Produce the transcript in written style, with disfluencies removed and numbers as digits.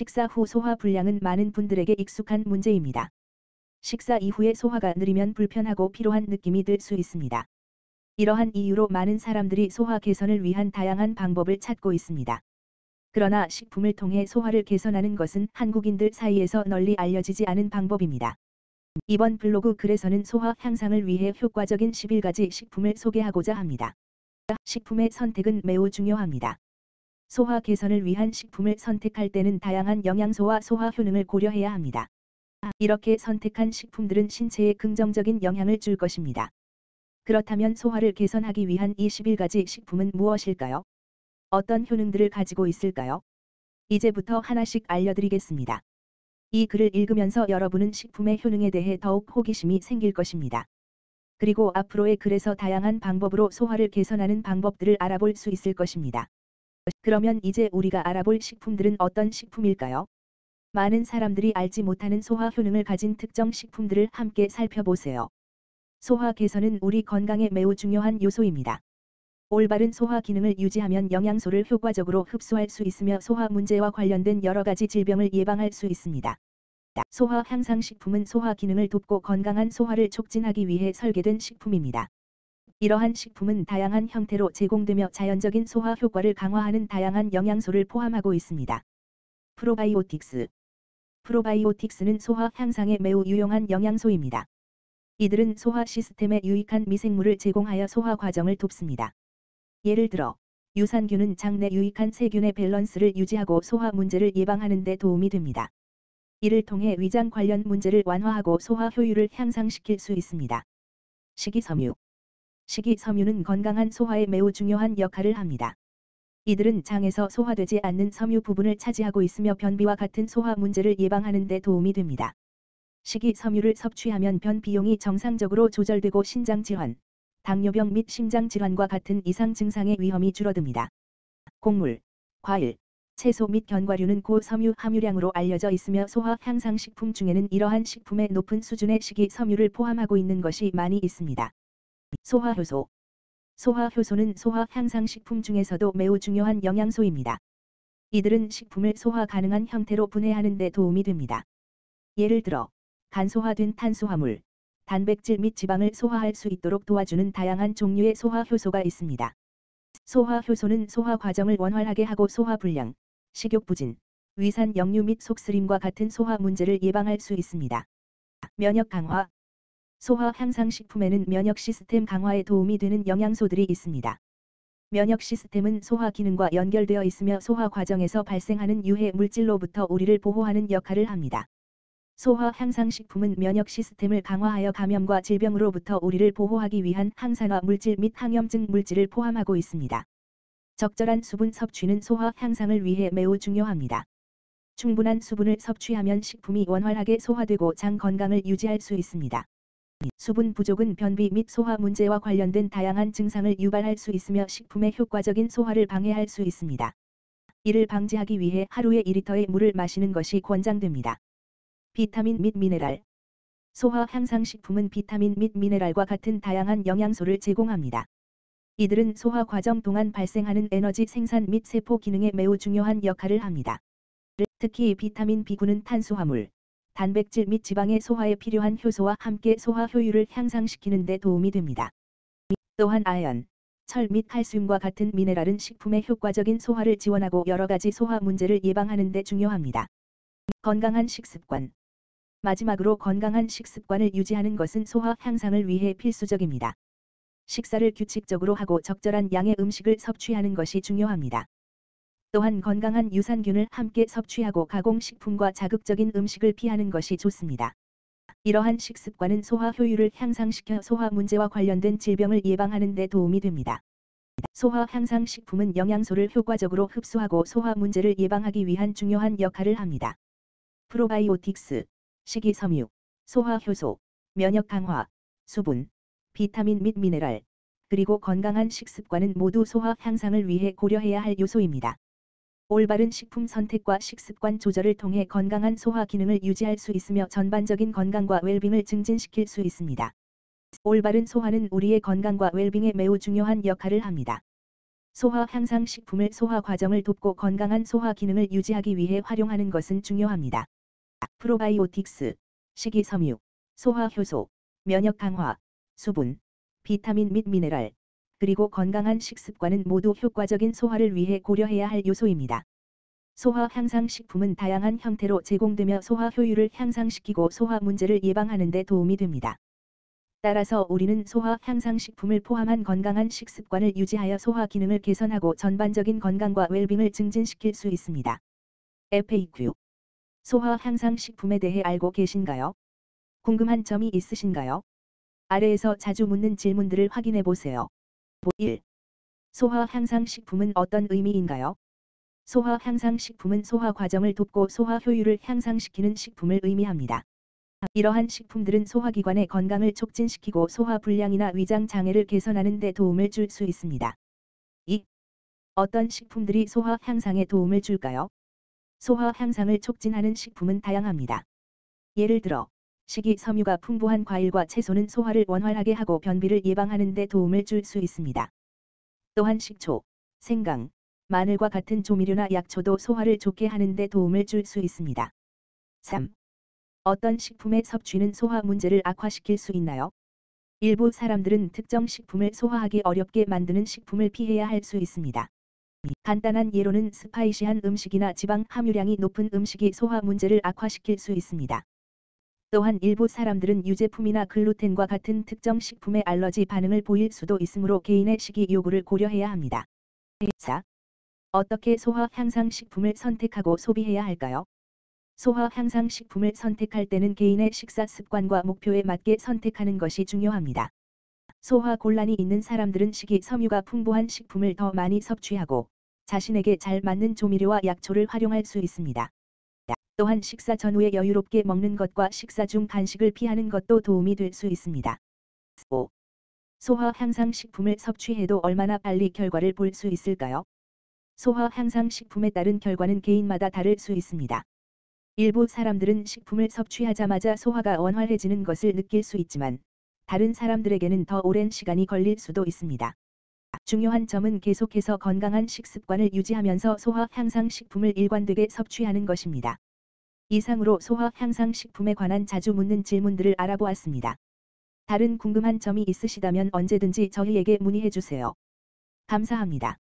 식사 후 소화 불량은 많은 분들에게 익숙한 문제입니다. 식사 이후에 소화가 느리면 불편하고 피로한 느낌이 들 수 있습니다. 이러한 이유로 많은 사람들이 소화 개선을 위한 다양한 방법을 찾고 있습니다. 그러나 식품을 통해 소화를 개선하는 것은 한국인들 사이에서 널리 알려지지 않은 방법입니다. 이번 블로그 글에서는 소화 향상을 위해 효과적인 11가지 식품을 소개하고자 합니다. 식품의 선택은 매우 중요합니다. 소화 개선을 위한 식품을 선택할 때는 다양한 영양소와 소화 효능을 고려해야 합니다. 이렇게 선택한 식품들은 신체에 긍정적인 영향을 줄 것입니다. 그렇다면 소화를 개선하기 위한 이 11가지 식품은 무엇일까요? 어떤 효능들을 가지고 있을까요? 이제부터 하나씩 알려드리겠습니다. 이 글을 읽으면서 여러분은 식품의 효능에 대해 더욱 호기심이 생길 것입니다. 그리고 앞으로의 글에서 다양한 방법으로 소화를 개선하는 방법들을 알아볼 수 있을 것입니다. 그러면 이제 우리가 알아볼 식품들은 어떤 식품일까요? 많은 사람들이 알지 못하는 소화 효능을 가진 특정 식품들을 함께 살펴보세요. 소화 개선은 우리 건강에 매우 중요한 요소입니다. 올바른 소화 기능을 유지하면 영양소를 효과적으로 흡수할 수 있으며 소화 문제와 관련된 여러 가지 질병을 예방할 수 있습니다. 소화 향상 식품은 소화 기능을 돕고 건강한 소화를 촉진하기 위해 설계된 식품입니다. 이러한 식품은 다양한 형태로 제공되며 자연적인 소화 효과를 강화하는 다양한 영양소를 포함하고 있습니다. 프로바이오틱스. 프로바이오틱스는 소화 향상에 매우 유용한 영양소입니다. 이들은 소화 시스템에 유익한 미생물을 제공하여 소화 과정을 돕습니다. 예를 들어, 유산균은 장 내 유익한 세균의 밸런스를 유지하고 소화 문제를 예방하는 데 도움이 됩니다. 이를 통해 위장 관련 문제를 완화하고 소화 효율을 향상시킬 수 있습니다. 식이섬유. 식이섬유는 건강한 소화에 매우 중요한 역할을 합니다. 이들은 장에서 소화되지 않는 섬유 부분을 차지하고 있으며 변비와 같은 소화 문제를 예방하는 데 도움이 됩니다. 식이섬유를 섭취하면 변 비용이 정상적으로 조절되고 신장질환, 당뇨병 및 심장질환과 같은 이상 증상의 위험이 줄어듭니다. 곡물, 과일, 채소 및 견과류는 고섬유 함유량으로 알려져 있으며 소화 향상 식품 중에는 이러한 식품에 높은 수준의 식이섬유를 포함하고 있는 것이 많이 있습니다. 소화효소. 소화효소는 소화 향상 식품 중에서도 매우 중요한 영양소입니다. 이들은 식품을 소화 가능한 형태로 분해하는 데 도움이 됩니다. 예를 들어, 간소화된 탄수화물, 단백질 및 지방을 소화할 수 있도록 도와주는 다양한 종류의 소화효소가 있습니다. 소화효소는 소화 과정을 원활하게 하고 소화불량, 식욕부진, 위산 역류 및 속쓰림과 같은 소화 문제를 예방할 수 있습니다. 면역 강화. 소화 향상 식품에는 면역 시스템 강화에 도움이 되는 영양소들이 있습니다. 면역 시스템은 소화 기능과 연결되어 있으며 소화 과정에서 발생하는 유해 물질로부터 우리를 보호하는 역할을 합니다. 소화 향상 식품은 면역 시스템을 강화하여 감염과 질병으로부터 우리를 보호하기 위한 항산화 물질 및 항염증 물질을 포함하고 있습니다. 적절한 수분 섭취는 소화 향상을 위해 매우 중요합니다. 충분한 수분을 섭취하면 식품이 원활하게 소화되고 장 건강을 유지할 수 있습니다. 수분 부족은 변비 및 소화 문제와 관련된 다양한 증상을 유발할 수 있으며 식품의 효과적인 소화를 방해할 수 있습니다. 이를 방지하기 위해 하루에 2리터의 물을 마시는 것이 권장됩니다. 비타민 및 미네랄. 소화 향상 식품은 비타민 및 미네랄과 같은 다양한 영양소를 제공합니다. 이들은 소화 과정 동안 발생하는 에너지 생산 및 세포 기능에 매우 중요한 역할을 합니다. 특히 비타민 B군은 탄수화물, 단백질 및 지방의 소화에 필요한 효소와 함께 소화 효율을 향상시키는 데 도움이 됩니다. 또한 아연, 철 및 칼슘과 같은 미네랄은 식품의 효과적인 소화를 지원하고 여러 가지 소화 문제를 예방하는 데 중요합니다. 건강한 식습관. 마지막으로 건강한 식습관을 유지하는 것은 소화 향상을 위해 필수적입니다. 식사를 규칙적으로 하고 적절한 양의 음식을 섭취하는 것이 중요합니다. 또한 건강한 유산균을 함께 섭취하고 가공식품과 자극적인 음식을 피하는 것이 좋습니다. 이러한 식습관은 소화 효율을 향상시켜 소화 문제와 관련된 질병을 예방하는 데 도움이 됩니다. 소화 향상 식품은 영양소를 효과적으로 흡수하고 소화 문제를 예방하기 위한 중요한 역할을 합니다. 프로바이오틱스, 식이섬유, 소화효소, 면역 강화, 수분, 비타민 및 미네랄, 그리고 건강한 식습관은 모두 소화 향상을 위해 고려해야 할 요소입니다. 올바른 식품 선택과 식습관 조절을 통해 건강한 소화 기능을 유지할 수 있으며 전반적인 건강과 웰빙을 증진시킬 수 있습니다. 올바른 소화는 우리의 건강과 웰빙에 매우 중요한 역할을 합니다. 소화 향상 식품을 소화 과정을 돕고 건강한 소화 기능을 유지하기 위해 활용하는 것은 중요합니다. 프로바이오틱스, 식이섬유, 소화 효소, 면역 강화, 수분, 비타민 및 미네랄, 그리고 건강한 식습관은 모두 효과적인 소화를 위해 고려해야 할 요소입니다. 소화 향상 식품은 다양한 형태로 제공되며 소화 효율을 향상시키고 소화 문제를 예방하는 데 도움이 됩니다. 따라서 우리는 소화 향상 식품을 포함한 건강한 식습관을 유지하여 소화 기능을 개선하고 전반적인 건강과 웰빙을 증진시킬 수 있습니다. FAQ. 소화 향상 식품에 대해 알고 계신가요? 궁금한 점이 있으신가요? 아래에서 자주 묻는 질문들을 확인해 보세요. 1. 소화 향상 식품은 어떤 의미인가요? 소화 향상 식품은 소화 과정을 돕고 소화 효율을 향상시키는 식품을 의미합니다. 이러한 식품들은 소화기관의 건강을 촉진시키고 소화 불량이나 위장 장애를 개선하는 데 도움을 줄 수 있습니다. 2. 어떤 식품들이 소화 향상에 도움을 줄까요? 소화 향상을 촉진하는 식품은 다양합니다. 예를 들어 식이섬유가 풍부한 과일과 채소는 소화를 원활하게 하고 변비를 예방하는 데 도움을 줄 수 있습니다. 또한 식초, 생강, 마늘과 같은 조미료나 약초도 소화를 좋게 하는 데 도움을 줄 수 있습니다. 3. 어떤 식품의 섭취는 소화 문제를 악화시킬 수 있나요? 일부 사람들은 특정 식품을 소화하기 어렵게 만드는 식품을 피해야 할 수 있습니다. 간단한 예로는 스파이시한 음식이나 지방 함유량이 높은 음식이 소화 문제를 악화시킬 수 있습니다. 또한 일부 사람들은 유제품이나 글루텐과 같은 특정 식품에 알러지 반응을 보일 수도 있으므로 개인의 식이 요구를 고려해야 합니다. 4. 어떻게 소화 향상 식품을 선택하고 소비해야 할까요? 소화 향상 식품을 선택할 때는 개인의 식사 습관과 목표에 맞게 선택하는 것이 중요합니다. 소화 곤란이 있는 사람들은 식이섬유가 풍부한 식품을 더 많이 섭취하고 자신에게 잘 맞는 조미료와 약초를 활용할 수 있습니다. 또한 식사 전후에 여유롭게 먹는 것과 식사 중 간식을 피하는 것도 도움이 될 수 있습니다. 5. 소화 향상 식품을 섭취해도 얼마나 빨리 결과를 볼 수 있을까요? 소화 향상 식품에 따른 결과는 개인마다 다를 수 있습니다. 일부 사람들은 식품을 섭취하자마자 소화가 원활해지는 것을 느낄 수 있지만 다른 사람들에게는 더 오랜 시간이 걸릴 수도 있습니다. 중요한 점은 계속해서 건강한 식습관을 유지하면서 소화 향상 식품을 일관되게 섭취하는 것입니다. 이상으로 소화 향상 식품에 관한 자주 묻는 질문들을 알아보았습니다. 다른 궁금한 점이 있으시다면 언제든지 저희에게 문의해 주세요. 감사합니다.